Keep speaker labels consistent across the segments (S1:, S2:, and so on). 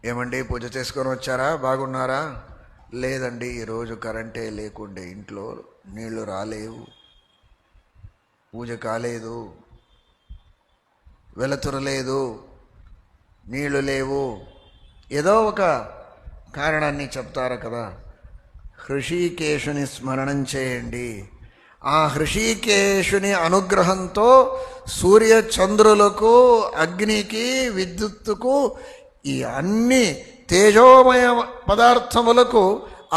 S1: ఏమండి పూజ చేసుకొని వచ్చారా? బాగున్నారా? లేదండి, ఈరోజు కరెంటే లేకుండే, ఇంట్లో నీళ్లు రాలేవు, పూజ కాలేదు, వెలుతురు లేదు, నీళ్లు లేవు, ఏదో ఒక కారణాన్ని చెప్తారు కదా. హృషీకేశుని స్మరణం చేయండి. ఆ హృషీకేశుని అనుగ్రహంతో సూర్య చంద్రులకు, అగ్నికి, విద్యుత్తుకు, ఈ అన్ని తేజోమయ పదార్థములకు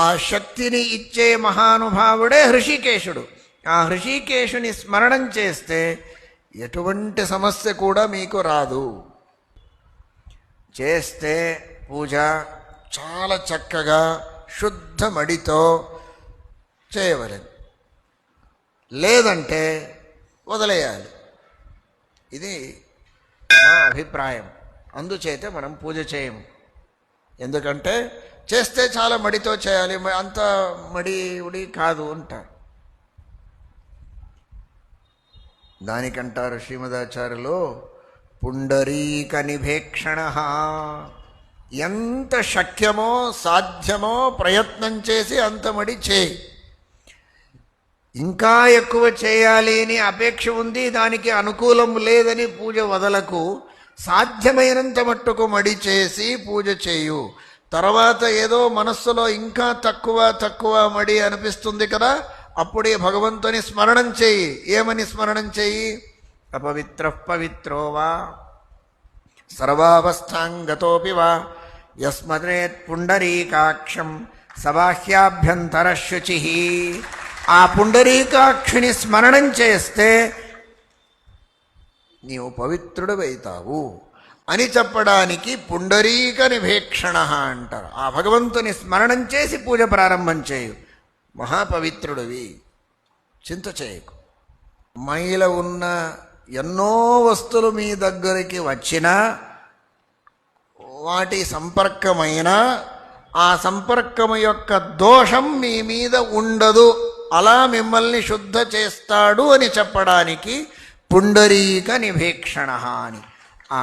S1: ఆ శక్తిని ఇచ్చే మహానుభావుడే హృషీకేశుడు. ఆ హృషీకేశుని స్మరణం చేస్తే ఎటువంటి సమస్య కూడా మీకు రాదు. చేస్తే పూజ చాలా చక్కగా శుద్ధ మడితో చేయవలెను, లేదంటే వదిలేయాలి. ఇది నా అభిప్రాయం. అందుచేత మనం పూజ చేయము. ఎందుకంటే చేస్తే చాలా మడితో చేయాలి, అంత మడి ఉడి కాదు అంటారు. దానికంటారు శ్రీమదాచార్యులు, పుండరీక నిభేక్షణ. ఎంత శక్యమో సాధ్యమో ప్రయత్నం చేసి అంత మడి చేయి. ఇంకా ఎక్కువ చేయాలి అని అపేక్ష ఉంది, దానికి అనుకూలం లేదని పూజ వదలకు. సాధ్యమైనంత మట్టుకు మడి చేసి పూజ చేయు. తర్వాత ఏదో మనస్సులో ఇంకా తక్కువ మడి అనిపిస్తుంది కదా, అప్పుడే భగవంతుని స్మరణం చేయి. ఏమని స్మరణం చేయి? అపవిత్ర పవిత్రో వా సర్వావస్థాంగతోపి వా యస్మరేత్ పుండరీకాక్షం సబాహ్యాభ్యంతర శుచి. ఆ పుండరీకాక్షుని స్మరణం చేస్తే నీవు పవిత్రుడవైతావు అని చెప్పడానికి పుండరీక నిభేక్షణ అంటారు. ఆ భగవంతుని స్మరణం చేసి పూజ ప్రారంభం చేయు, మహాపవిత్రుడివి. చింత చేయకు. మైల ఉన్న ఎన్నో వస్తువులు మీ దగ్గరికి వచ్చినా, వాటి సంపర్కమైన ఆ సంపర్కము యొక్క దోషం మీ మీద ఉండదు. అలా మిమ్మల్ని శుద్ధ చేస్తాడు అని చెప్పడానికి పుండరీక నిభేక్షణ అని. ఆ